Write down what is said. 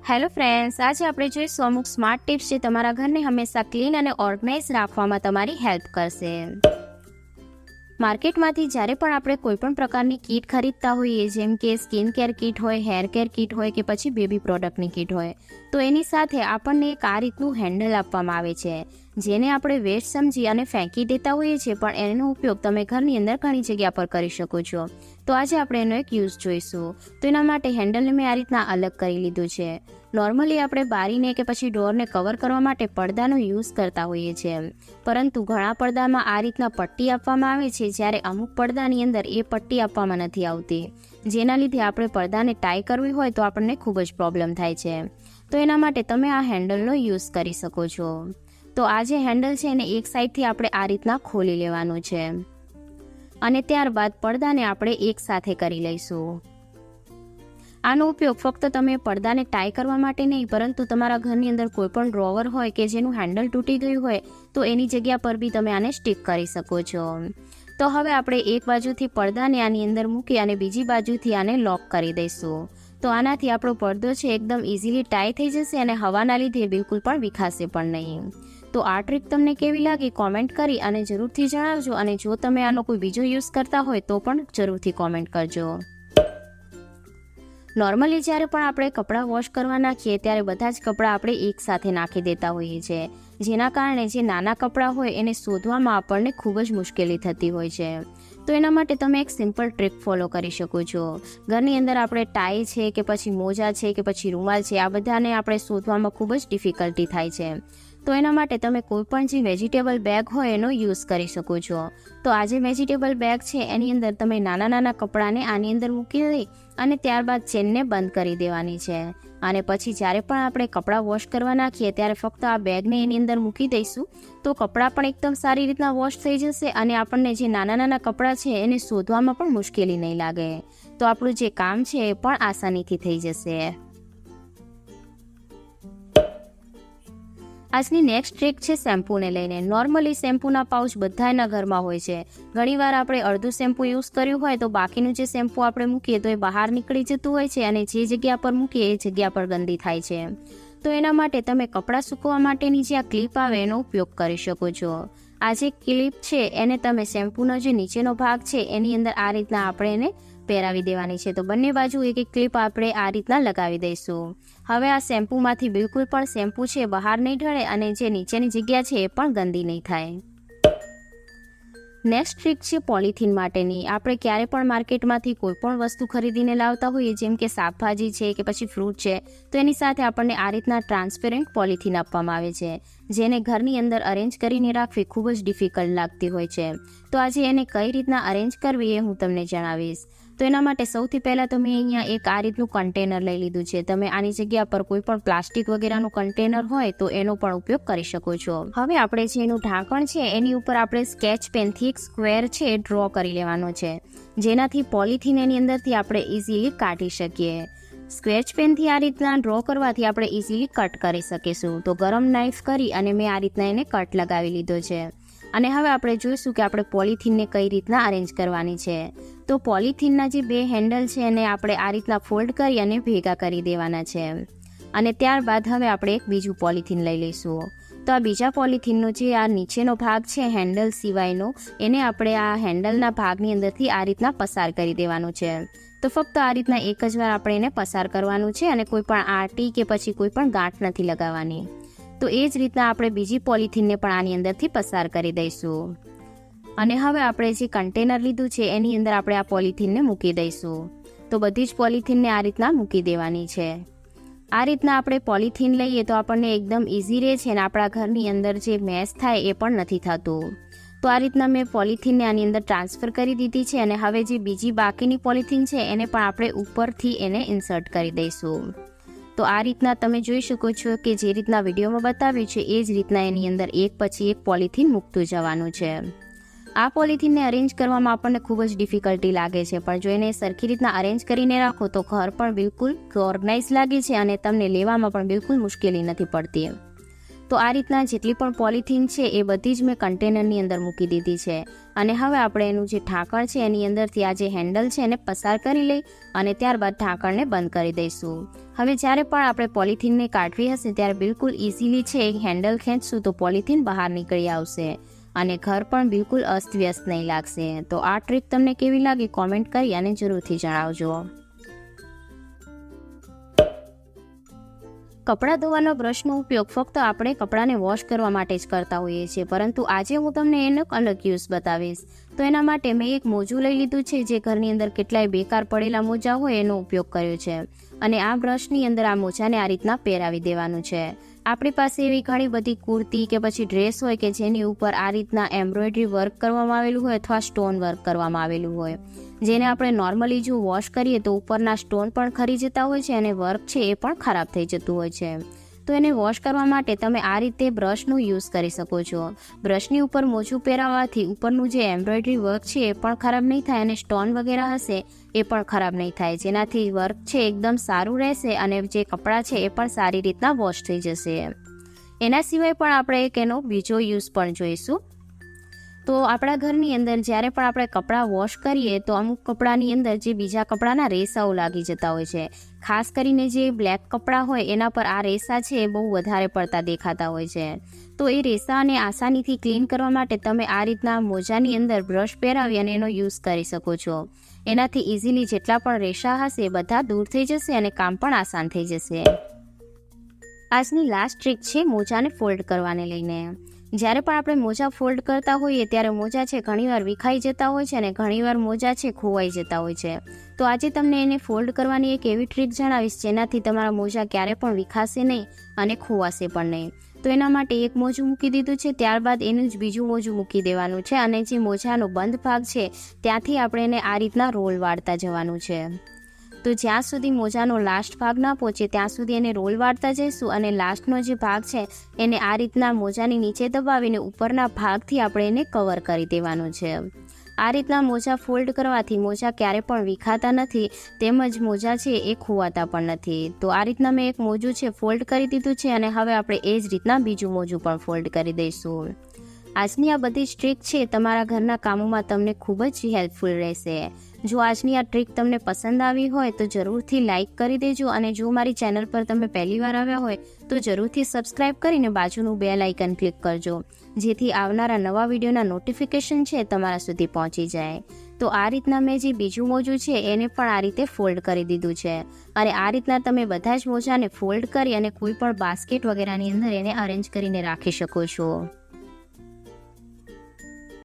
Hello friends, આજે આપણે જોઈશું અમુક સ્માર્ટ ટિપ્સ જે તમારા ઘરને હંમેશા ક્લીન અને ઓર્ગેનાઇઝ રાખવામાં તમારી હેલ્પ કરશે. માર્કેટમાંથી જ્યારે પણ આપણે કોઈપણ પ્રકારની કીટ ખરીદતા હોઈએ, જેમ કે સ્કિન કેર કીટ હોય, હેર કેર કીટ હોય કે પછી બેબી પ્રોડક્ટની કીટ હોય, તો એની સાથે આપણને એક આ રીતનું હેન્ડલ આપવામાં આવે છે, જેને આપણે વેસ્ટ સમજી અને ફેંકી દેતા હોઈએ છીએ, પણ એનો ઉપયોગ તમે ઘરની અંદર ઘણી જગ્યા પર કરી શકો છો. તો આજે આપણે એનો એક યુઝ જોઈશું. તો એના માટે હેન્ડલને મેં આ રીતના અલગ કરી લીધું છે. નોર્મલી આપણે બારીને કે પછી ડોરને કવર કરવા માટે પડદાનો યુઝ કરતા હોઈએ છીએ, પરંતુ ઘણા પડદામાં આ રીતના પટ્ટી આપવામાં આવે છે, જ્યારે અમુક પડદાની અંદર એ પટ્ટી આપવામાં નથી આવતી, જેના લીધે આપણે પડદાને ટાઈ કરવી હોય તો આપણને ખૂબ જ પ્રોબ્લેમ થાય છે. તો એના માટે તમે આ હેન્ડલનો યુઝ કરી શકો છો. તો આ જે હેન્ડલ છે એને એક સાઈડથી આપણે આ રીતના ખોલી લેવાનું છે અને ત્યારબાદ પડદાને આપણે એક સાથે કરી લઈશું. આનો ઉપયોગ ફક્ત તમે પડદાને ટાઈ કરવા માટે નહીં, પરંતુ તમારા ઘરની અંદર કોઈ પણ ડ્રોવર હોય કે જેનું હેન્ડલ તૂટી ગયું હોય તો એની જગ્યા પર બી તમે આને સ્ટીક કરી શકો છો. તો હવે આપણે એક બાજુથી પડદાને આની અંદર મૂકી અને બીજી બાજુથી આને લોક કરી દઈશું. તો આનાથી આપણો પડદો છે એકદમ ઇઝીલી ટાઈ થઈ જશે અને હવાના લીધે બિલકુલ પણ વિખાશે પણ નહીં. તો આ ટ્રીક તમને કેવી લાગી કોમેન્ટ કરી અને જરૂરથી જણાવજો, અને જો તમે આનો કોઈ બીજો યુઝ કરતા હોય તો પણ જરૂરથી કોમેન્ટ કરજો. નોર્મલી જ્યારે પણ આપણે કપડાં વોશ કરવા નાખીએ ત્યારે બધા જ કપડાં આપણે એક સાથે નાખી દેતા હોઈએ છીએ, જેના કારણે જે નાના કપડાં હોય એને શોધવામાં આપણને ખૂબ જ મુશ્કેલી થતી હોય છે. તો એના માટે તમે એક સિમ્પલ ટ્રીક ફોલો કરી શકો છો. ઘરની અંદર આપણે ટાઈ છે કે પછી મોજા છે કે પછી રૂમાલ છે, આ બધાને આપણે શોધવામાં ખૂબ જ ડિફિકલ્ટી થાય છે. તો એના માટે તમે કોઈ પણ જે વેજીટેબલ બેગ હોય એનો યુઝ કરી શકો છો. તો આ જે વેજીટેબલ બેગ છે એની અંદર તમે નાના નાના કપડાને આની અંદર મૂકી દઈ અને ત્યારબાદ ચેનને બંધ કરી દેવાની છે, અને પછી જ્યારે પણ આપણે કપડાં વોશ કરવા નાખીએ ત્યારે ફક્ત આ બેગને એની અંદર મૂકી દઈશું, તો કપડાં પણ એકદમ સારી રીતના વોશ થઈ જશે અને આપણને જે નાના નાના કપડાં છે એને શોધવામાં પણ મુશ્કેલી નહીં લાગે. તો આપણું જે કામ છે એ પણ આસાનીથી થઈ જશે. આજની નેક્સ્ટ ટ્રીક છે શેમ્પૂને લઈને. નોર્મલી શેમ્પૂના પાઉચ બધાના ઘરમાં હોય છે. ઘણીવાર આપણે અડધું શેમ્પૂ યુઝ કર્યું હોય તો બાકીનું જે શેમ્પૂ આપણે મૂકીએ તો એ બહાર નીકળી જતું હોય છે અને જે જગ્યા પર મૂકીએ એ જગ્યા પર ગંદી થાય છે. તો એના માટે તમે કપડાં સૂકવવા માટેની જે આ ક્લિપ આવે એનો ઉપયોગ કરી શકો છો. આ જે ક્લિપ છે એને તમે શેમ્પૂનો જે નીચેનો ભાગ છે એની અંદર આ રીતના આપણે એને પહેરાવી દેવાની છે. તો બંને બાજુ એક એક ક્લિપ આપણે આ રીતના લગાવી દઈશું. હવે આ શેમ્પૂમાંથી બિલકુલ પણ શેમ્પૂ છે બહાર નહીં ઢળે અને જે નીચેની જગ્યા છે એ પણ ગંદી નહીં થાય. નેક્સ્ટ ટ્રીક છે પોલિથીન માટેની. આપણે ક્યારે પણ માર્કેટમાંથી કોઈ પણ વસ્તુ ખરીદીને લાવતા હોઈએ, જેમ કે શાકભાજી છે કે પછી ફ્રૂટ છે, તો એની સાથે આપણને આ રીતના ટ્રાન્સપેરન્ટ પોલિથીન આપવામાં આવે છે, જેને ઘરની અંદર અરેન્જ કરીને રાખવી ખૂબ જ ડિફિકલ્ટ લાગતી હોય છે. તો આજે એને કઈ રીતના અરેન્જ કરવી એ હું તમને જણાવીશ. તો એના માટે સૌથી પહેલાં તો મેં અહીંયા એક આ રીતનું કન્ટેનર લઈ લીધું છે. તમે આની જગ્યા પર કોઈ પણ પ્લાસ્ટિક વગેરેનું કન્ટેનર હોય તો એનો પણ ઉપયોગ કરી શકો છો. હવે આપણે જે એનું ઢાંકણ છે એની ઉપર આપણે સ્કેચ પેનથી એક સ્ક્વેર છે એ ડ્રો કરી લેવાનો છે, જેનાથી પોલિથીન એની અંદરથી આપણે ઇઝીલી કાઢી શકીએ. સ્કેચ પેનથી આ રીતના ડ્રો કરવાથી આપણે ઇઝીલી કટ કરી શકીશું. તો ગરમ નાઇફ કરી અને મેં આ રીતના એને કટ લગાવી લીધો છે. અને હવે આપણે જોઈશું કે આપણે પોલિથીનને કઈ રીતના અરેન્જ કરવાની છે. તો પોલિથીનના જે બે હેન્ડલ છે એને આપણે આ રીતના ફોલ્ડ કરી અને ભેગા કરી દેવાના છે, અને ત્યારબાદ હવે આપણે એક બીજું પોલિથીન લઈ લઈશું. તો આ બીજા પોલિથીનનો જે આ નીચેનો ભાગ છે હેન્ડલ સિવાયનો, એને આપણે આ હેન્ડલના ભાગની અંદરથી આ રીતના પસાર કરી દેવાનું છે. તો ફક્ત આ રીતના એક જ વાર આપણે એને પસાર કરવાનું છે અને કોઈ પણ આટી કે પછી કોઈ પણ ગાંઠ નથી લગાવવાની. તો એ જ રીતના આપણે બીજી પોલિથીનને પણ આની અંદરથી પસાર કરી દઈશું. અને હવે આપણે જે કન્ટેનર લીધું છે એની અંદર આપણે આ પોલિથીનને મૂકી દઈશું. તો બધી જ પોલિથીનને આ રીતના મૂકી દેવાની છે. આ રીતના આપણે પોલિથીન લઈએ તો આપણને એકદમ ઇઝી રહે છે અને આપણા ઘરની અંદર જે મેસ થાય એ પણ નથી થતું. તો આ રીતના મેં પોલિથીનને આની અંદર ટ્રાન્સફર કરી દીધી છે અને હવે જે બીજી બાકીની પોલિથીન છે એને પણ આપણે ઉપરથી એને ઇન્સર્ટ કરી દઈશું. તો આ રીતના તમે જોઈ શકો છો કે જે રીતના વિડીયોમાં બતાવ્યું છે એ જ રીતના એની અંદર એક પછી એક પોલિથીન મૂકતું જવાનું છે. આ પોલિથીનને અરેન્જ કરવામાં આપણને ખૂબ જ ડિફિકલ્ટી લાગે છે, પણ જો એને સરખી રીતના અરેન્જ કરીને રાખો તો ઘર પણ બિલકુલ ઓર્ગનાઇઝ લાગે છે અને તમને લેવામાં પણ બિલકુલ મુશ્કેલી નથી પડતી. તો આ રીતના જેટલી પણ પોલિથીન છે એ બધી જ મેં કન્ટેનરની અંદર મૂકી દીધી છે અને હવે આપણે એનું જે ઢાંકણ છે એની અંદરથી આ જે હેન્ડલ છે એને પસાર કરી લઈ અને ત્યારબાદ ઢાંકણને બંધ કરી દઈશું. હવે જ્યારે પણ આપણે પોલિથીનને કાઢવી હશે ત્યારે બિલકુલ ઇઝીલી છે એક હેન્ડલ ખેંચશું તો પોલિથીન બહાર નીકળી આવશે અને ઘર પણ બિલકુલ અસ્તવ્યસ્ત નહીં લાગશે. તો આ ટ્રીક તમને કેવી લાગી કોમેન્ટ કરી અને જરૂરથી જણાવજો. કપડાં ધોવાનો બ્રશનો ઉપયોગ ફક્ત આપણે કપડાને વોશ કરવા માટે જ કરતા હોઈએ છીએ, પરંતુ આજે હું તમને એનો અલગ યુઝ બતાવીશ. તો એના માટે મેં એક મોજું લઈ લીધું છે, જે ઘરની અંદર કેટલાય બેકાર પડેલા મોજા હોય એનો ઉપયોગ કર્યો છે અને આ બ્રશની અંદર આ મોજાને આ રીતના પહેરાવી દેવાનું છે. આપણી પાસે એવી ઘણી બધી કુર્તી કે પછી ડ્રેસ હોય કે જેની ઉપર આ રીતના એમ્બ્રોઇડરી વર્ક કરવામાં આવેલું હોય અથવા સ્ટોન વર્ક કરવામાં આવેલું હોય, જેને આપણે નોર્મલી જો વોશ કરીએ તો ઉપરના સ્ટોન પણ ખરી જતા હોય છે અને વર્ક છે એ પણ ખરાબ થઈ જતું હોય છે. તો એને વોશ કરવા માટે તમે આ રીતે બ્રશનો યુઝ કરી શકો છો. બ્રશની ઉપર મોજું પહેરાવવાથી ઉપરનું જે એમ્બ્રોઇડરી વર્ક છે એ પણ ખરાબ નહીં થાય અને સ્ટોન વગેરે હશે એ પણ ખરાબ નહીં થાય, જેનાથી વર્ક છે એકદમ સારું રહેશે અને જે કપડાં છે એ પણ સારી રીતના વોશ થઈ જશે. એના સિવાય પણ આપણે એક એનો બીજો યુઝ પણ જોઈશું. તો આપણા ઘરની અંદર જ્યારે પણ આપણે કપડાં વોશ કરીએ તો અમુક કપડાની અંદર જે બીજા કપડાના રેસાઓ લાગી જતા હોય છે, ખાસ કરીને જે બ્લેક કપડાં હોય એના પર આ રેસા છે એ બહુ વધારે પડતા દેખાતા હોય છે. તો એ રેસાને આસાનીથી ક્લીન કરવા માટે તમે આ રીતના મોજાની અંદર બ્રશ પહેરાવી અને એનો યુઝ કરી શકો છો. એનાથી ઇઝીલી જેટલા પણ રેસા હશે એ બધા દૂર થઈ જશે અને કામ પણ આસાન થઈ જશે. આજની લાસ્ટ ટ્રીક છે મોજાને ફોલ્ડ કરવાને લઈને. જ્યારે પણ આપણે મોજા ફોલ્ડ કરતા હોઈએ ત્યારે મોજા છે ઘણીવાર વિખાઈ જતા હોય છે અને ઘણીવાર મોજા છે ખોવાઈ જતા હોય છે. તો આજે તમને એને ફોલ્ડ કરવાની એક એવી ટ્રીક જણાવીશ જેનાથી તમારા મોજા ક્યારે પણ વિખાશે નહીં અને ખોવાશે પણ નહીં. તો એના માટે એક મોજું મૂકી દીધું છે, ત્યારબાદ એનું જ બીજું મોજું મૂકી દેવાનું છે અને જે મોજાનો બંધ ભાગ છે ત્યાંથી આપણે એને આ રીતના રોલ વાળતા જવાનું છે. તો જ્યાં સુધી મોજાનો લાસ્ટ ભાગ ના પહોંચે ત્યાં સુધી એને રોલ વાળતા જઈશું અને લાસ્ટનો જે ભાગ છે એને આ રીતના મોજાની નીચે દબાવીને ઉપરના ભાગથી આપણે એને કવર કરી દેવાનું છે. આ રીતના મોજા ફોલ્ડ કરવાથી મોજા ક્યારે પણ વિખાતા નથી તેમજ મોજા છે એ ખોવાતા પણ નથી. તો આ રીતના મેં એક મોજું છે ફોલ્ડ કરી દીધું છે અને હવે આપણે એ જ રીતના બીજું મોજું પણ ફોલ્ડ કરી દઈશું. આજની આ બધી જ ટ્રીક છે તમારા ઘરના કામોમાં તમને ખૂબ જ હેલ્પફુલ રહેશે. જો આજની આ ટ્રીક તમને પસંદ આવી હોય તો જરૂરથી લાઇક કરી દેજો અને જો મારી ચેનલ પર તમે પહેલી વાર આવ્યા હોય તો જરૂરથી સબસ્ક્રાઇબ કરીને બાજુનું બેલ આઇકન ક્લિક કરજો, જેથી આવનારા નવા વિડીયોના નોટિફિકેશન છે તમારા સુધી પહોંચી જાય. તો આ રીતના મેં જે બીજું મોજું છે એને પણ આ રીતે ફોલ્ડ કરી દીધું છે અને આ રીતના તમે બધા જ મોજાને ફોલ્ડ કરી અને કોઈ પણ બાસ્કેટ વગેરેની અંદર એને અરેન્જ કરીને રાખી શકો છો.